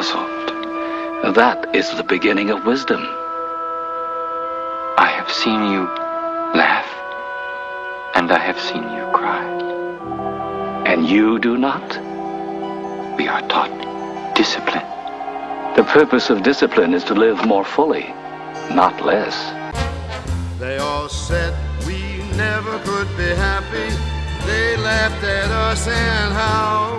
somersault. That is the beginning of wisdom. I have seen you laugh, and I have seen you cry. And you do not? We are taught discipline. The purpose of discipline is to live more fully, not less. They all said we never could be happy. They laughed at us and how.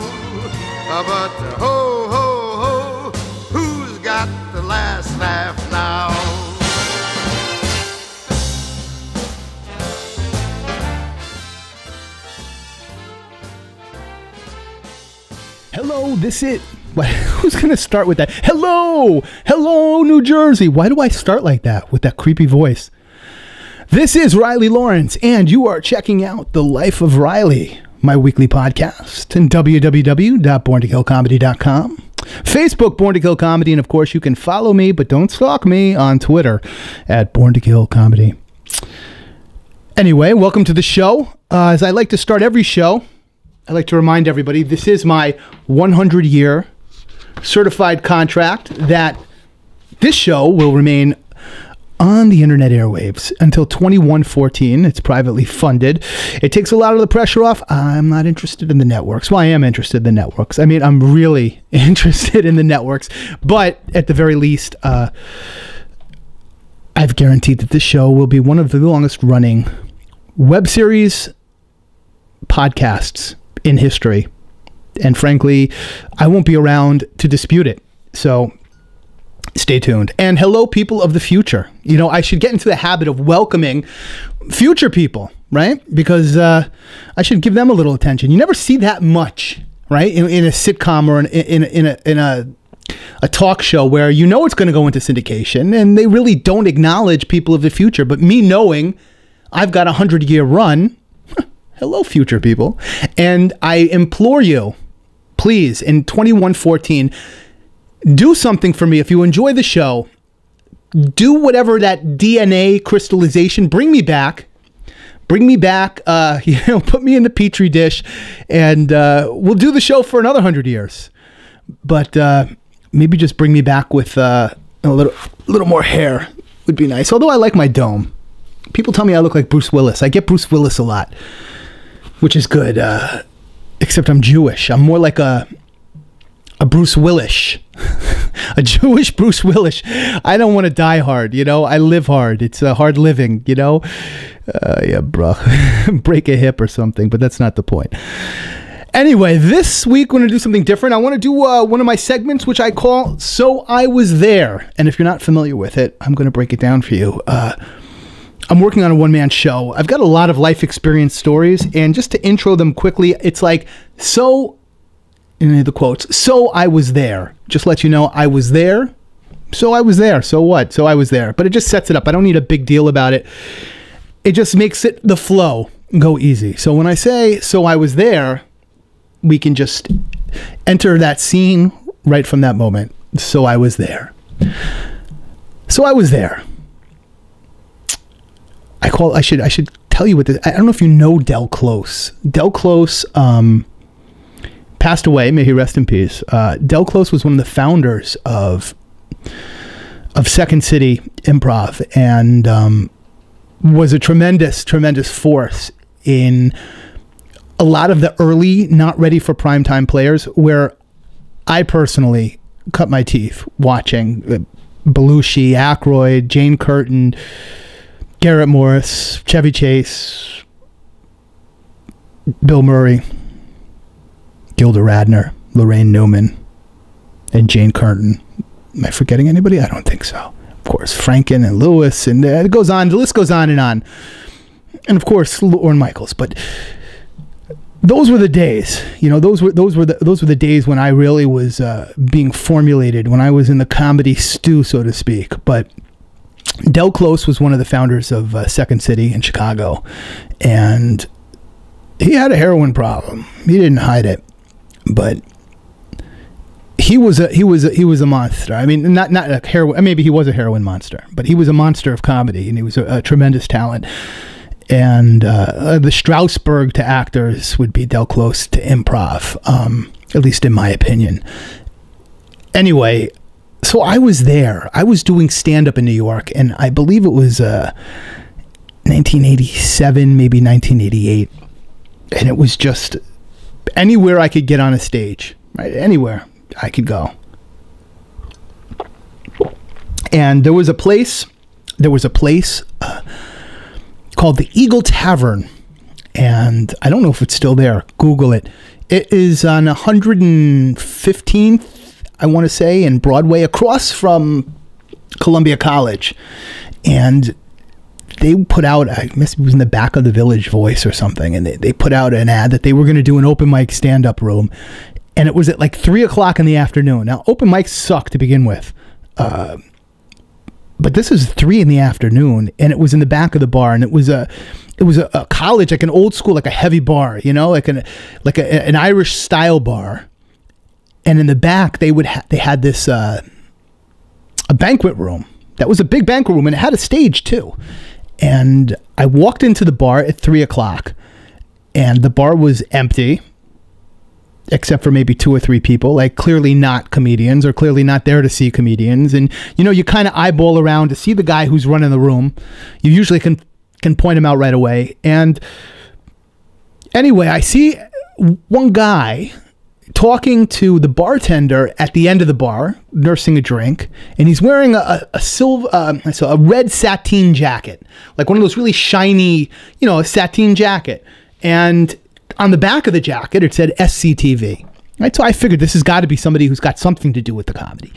But ho, ho, ho, who's got the last laugh now? Hello, this is... What, who's going to start with that? Hello! Hello, New Jersey! Why do I start like that, with that creepy voice? This is Riley Laurence, and you are checking out The Life of Ryely, my weekly podcast, and www.borntokillcomedy.com. Facebook, Born to Kill Comedy, and of course you can follow me, but don't stalk me, on Twitter, at Born to Kill Comedy. Anyway, welcome to the show. As I like to start every show, I like to remind everybody, this is my 100-year certified contract that this show will remain on the internet airwaves until 2114. It's privately funded. It takes a lot of the pressure off. I'm not interested in the networks. Well, I am interested in the networks. I mean, I'm really interested in the networks. But at the very least, I've guaranteed that this show will be one of the longest running web series podcasts in history. And frankly, I won't be around to dispute it. So stay tuned. And hello, people of the future. You know, I should get into the habit of welcoming future people, right? Because I should give them a little attention. You never see that much, right? In a sitcom or in a talk show where you know it's going to go into syndication and they really don't acknowledge people of the future. But me knowing I've got a 100-year run, hello, future people. And I implore you, please, in 2114, do something for me. If you enjoy the show, do whatever that DNA crystallization, bring me back, put me in the petri dish, and we'll do the show for another 100 years. But maybe just bring me back with a little more hair would be nice. Although I like my dome. People tell me I look like Bruce Willis. I get Bruce Willis a lot, which is good, except I'm Jewish. I'm more like a Bruce Willis, a Jewish Bruce Willis. I don't want to die hard, you know. I live hard. It's hard living, you know. Yeah, bro, break a hip or something, but that's not the point. Anyway, this week we're going to do something different. I want to do one of my segments, which I call So I Was There. And if you're not familiar with it, I'm going to break it down for you. I'm working on a one-man show. I've got a lot of life experience stories, and just to intro them quickly, it's like, in the quotes, so I was there. Just let you know, I was there. So I was there. So what? So I was there. But it just sets it up. I don't need a big deal about it. It just makes it the flow go easy. So when I say, so I was there, we can just enter that scene right from that moment. So I was there. So I was there. I should tell you what this, I don't know if you know Del Close. Del Close passed away, may he rest in peace. Del Close was one of the founders of Second City Improv, and was a tremendous force in a lot of the early not ready for primetime players, where I personally cut my teeth watching Belushi, Aykroyd, Jane Curtin, Garrett Morris, Chevy Chase, Bill Murray, Gilda Radner, Lorraine Newman, and Jane Curtin. Am I forgetting anybody? I don't think so. Of course, Franken and Lewis, and it goes on. The list goes on. And of course, Lorne Michaels. But those were the days. You know, those were the days when I really was being formulated, when I was in the comedy stew, so to speak. But Del Close was one of the founders of Second City in Chicago, and he had a heroin problem. He didn't hide it, but he was a monster. I mean, not a heroin. Maybe he was a heroin monster, but he was a monster of comedy, and he was a tremendous talent. And the Strasberg to actors would be Del Close to improv, at least in my opinion. Anyway, so I was there. I was doing stand-up in New York, and I believe it was 1987, maybe 1988. And it was just anywhere I could get on a stage, right? Anywhere I could go. And there was a place called the Eagle Tavern. And I don't know if it's still there. Google it. It is on 115th, I want to say, in Broadway, across from Columbia College. And they put out, I guess it was in the back of the Village Voice or something, and they put out an ad that they were going to do an open mic stand-up room. And it was at like 3 o'clock in the afternoon. Now, open mics suck to begin with. But this is 3 in the afternoon, and it was in the back of the bar, and it was a college, like an old school, like a heavy bar, you know, like an Irish style bar. And in the back, they had this a banquet room that was a big banquet room, and it had a stage too. And I walked into the bar at 3 o'clock, and the bar was empty, except for maybe 2 or 3 people, like clearly not comedians or clearly not there to see comedians. And, you know, you kind of eyeball around to see the guy who's running the room. You usually can point him out right away. And anyway, I see one guy talking to the bartender at the end of the bar, nursing a drink, and he's wearing a red sateen jacket, like one of those really shiny, you know, a sateen jacket. And on the back of the jacket, it said SCTV. Right? So I figured this has got to be somebody who's got something to do with the comedy.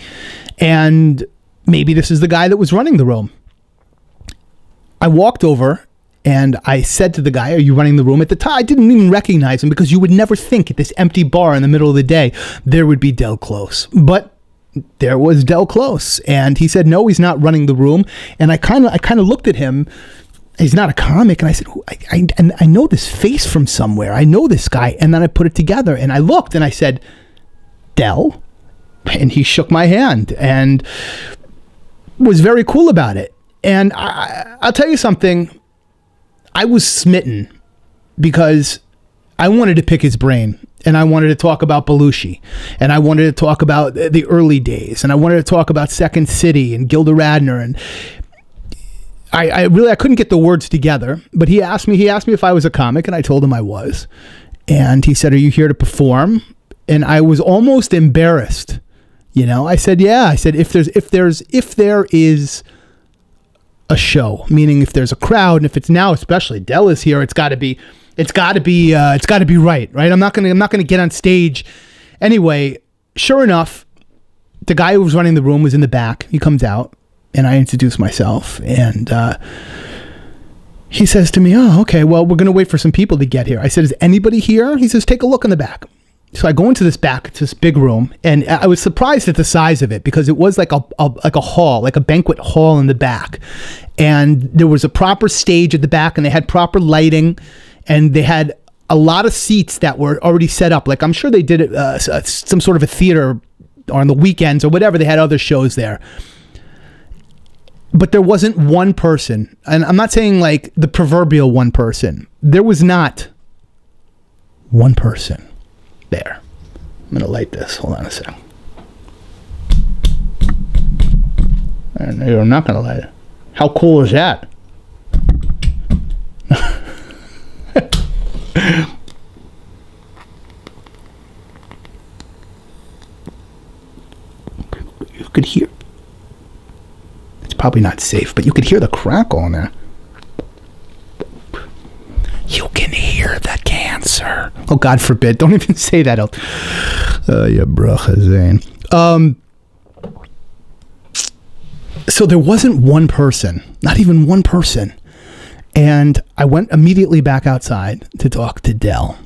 And maybe this is the guy that was running the room. I walked over and I said to the guy, "Are you running the room?" At the time, I didn't even recognize him because you would never think at this empty bar in the middle of the day there would be Del Close. But there was Del Close. And he said, "No, he's not running the room." And I kind of looked at him. He's not a comic. And I said, I know this face from somewhere. I know this guy. And then I put it together and I looked and I said, "Del?" And he shook my hand and was very cool about it. And I'll tell you something. I was smitten because I wanted to pick his brain, and I wanted to talk about Belushi, and I wanted to talk about the early days, and I wanted to talk about Second City and Gilda Radner, and I couldn't get the words together. But he asked me if I was a comic, and I told him I was. And he said, "Are you here to perform?" And I was almost embarrassed. You know, I said, "Yeah." I said, if there is a show, meaning if there's a crowd, and if it's now, especially Del is here, it's got to be right. I'm not gonna get on stage. Anyway, sure enough, the guy who was running the room was in the back. He comes out, and I introduce myself, and he says to me, "Oh, okay, well, we're gonna wait for some people to get here." I said, "Is anybody here?" He says, "Take a look in the back." So I go into this big room, and I was surprised at the size of it because it was like a hall, like a banquet hall in the back. And there was a proper stage at the back, and they had proper lighting, and they had a lot of seats that were already set up. Like I'm sure they did it, some sort of a theater or on the weekends or whatever. They had other shows there. But there wasn't one person. And I'm not saying like the proverbial one person. There was not one person there. I'm going to light this. Hold on a second. And you're not going to light it. How cool is that? You could hear. It's probably not safe, but you could hear the crackle in there. You can hear the cancer. Oh, God forbid. Don't even say that. Ya bracha zain. So there wasn't one person, not even one person. And I went immediately back outside to talk to Del.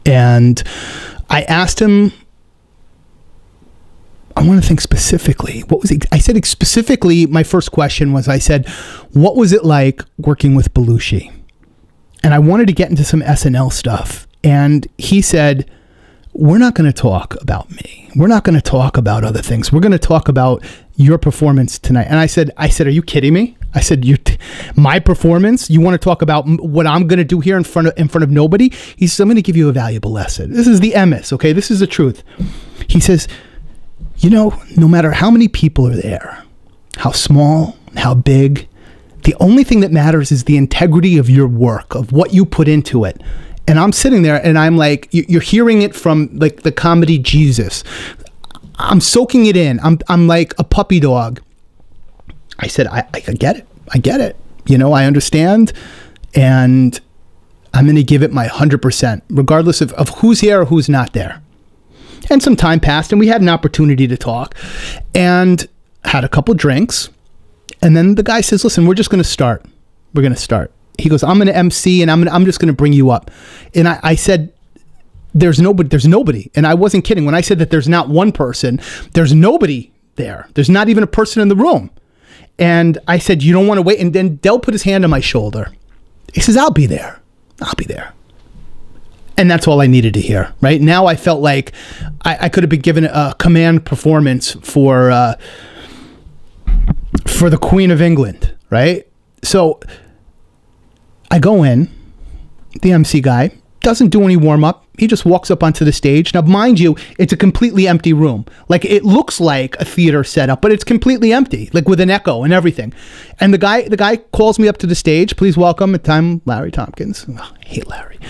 And I asked him, I want to think specifically. What was it? I said specifically, my first question was, I said, what was it like working with Belushi? And I wanted to get into some SNL stuff. And he said, "We're not going to talk about me. We're not going to talk about other things. We're going to talk about your performance tonight." And I said, "Are you kidding me?" I said, "My performance? You want to talk about what I'm going to do here in front of nobody?" He says, "I'm going to give you a valuable lesson. This is the MS, okay? This is the truth." He says, You know, no matter how many people are there, how small, how big, the only thing that matters is the integrity of your work, of what you put into it. And I'm sitting there and I'm like, you're hearing it from like the comedy Jesus. I'm soaking it in. I'm like a puppy dog. I said, I get it. I get it. You know, I understand. And I'm going to give it my 100%, regardless of who's here or who's not there. And some time passed and we had an opportunity to talk and had a couple drinks. And then the guy says, listen, we're just going to start. We're going to start. He goes, I'm going to MC and I'm just going to bring you up. And I said, there's nobody. And I wasn't kidding. When I said that there's not one person, there's nobody there. There's not even a person in the room. And I said, you don't want to wait. And then Del put his hand on my shoulder. He says, I'll be there. I'll be there. And that's all I needed to hear, right? Now I felt like I could have been given a command performance for the Queen of England, right? So I go in, the MC guy doesn't do any warm-up. He just walks up onto the stage. Now, mind you, it's a completely empty room. Like, it looks like a theater setup, but it's completely empty, like with an echo and everything. And the guy calls me up to the stage. Please welcome at the time Larry Tompkins. Oh, I hate Larry.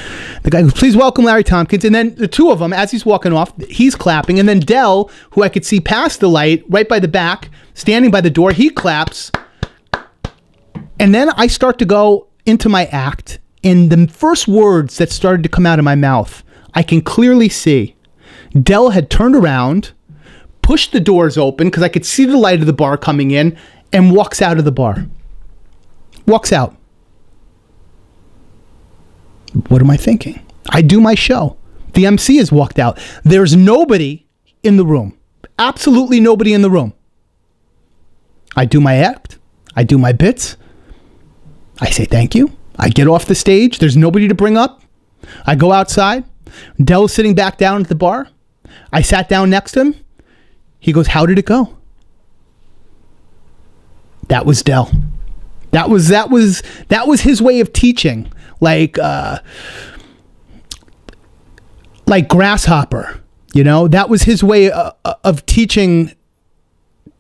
The guy goes, please welcome Larry Tompkins. And then the two of them, as he's walking off, he's clapping. And then Del, who I could see past the light, right by the back, standing by the door, he claps. And then I start to go into my act. And the first words that started to come out of my mouth, I can clearly see Del had turned around, pushed the doors open because I could see the light of the bar coming in, and walks out of the bar. Walks out. What am I thinking? I do my show. The MC has walked out. There's nobody in the room. Absolutely nobody in the room. I do my act. I do my bits. I say thank you. I get off the stage. There's nobody to bring up. I go outside. Del's sitting back down at the bar. I sat down next to him. He goes, how did it go? That was Del. That was his way of teaching. Like Grasshopper, you know? That was his way of teaching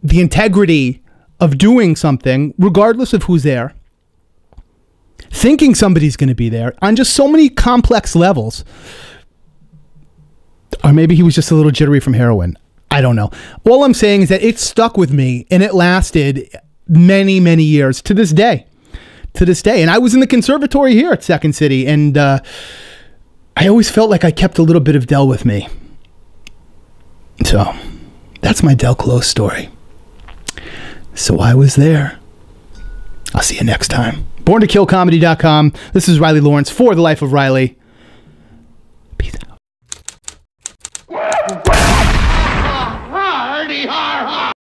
the integrity of doing something, regardless of who's there. Thinking somebody's going to be there on just so many complex levels. Or maybe he was just a little jittery from heroin. I don't know. All I'm saying is that it stuck with me and it lasted many, many years to this day. To this day. And I was in the conservatory here at Second City, and I always felt like I kept a little bit of Del with me. So that's my Del Close story. So I was there. I'll see you next time. BornToKillComedy.com. This is Ryely Laurence for The Life of Ryely. Peace out.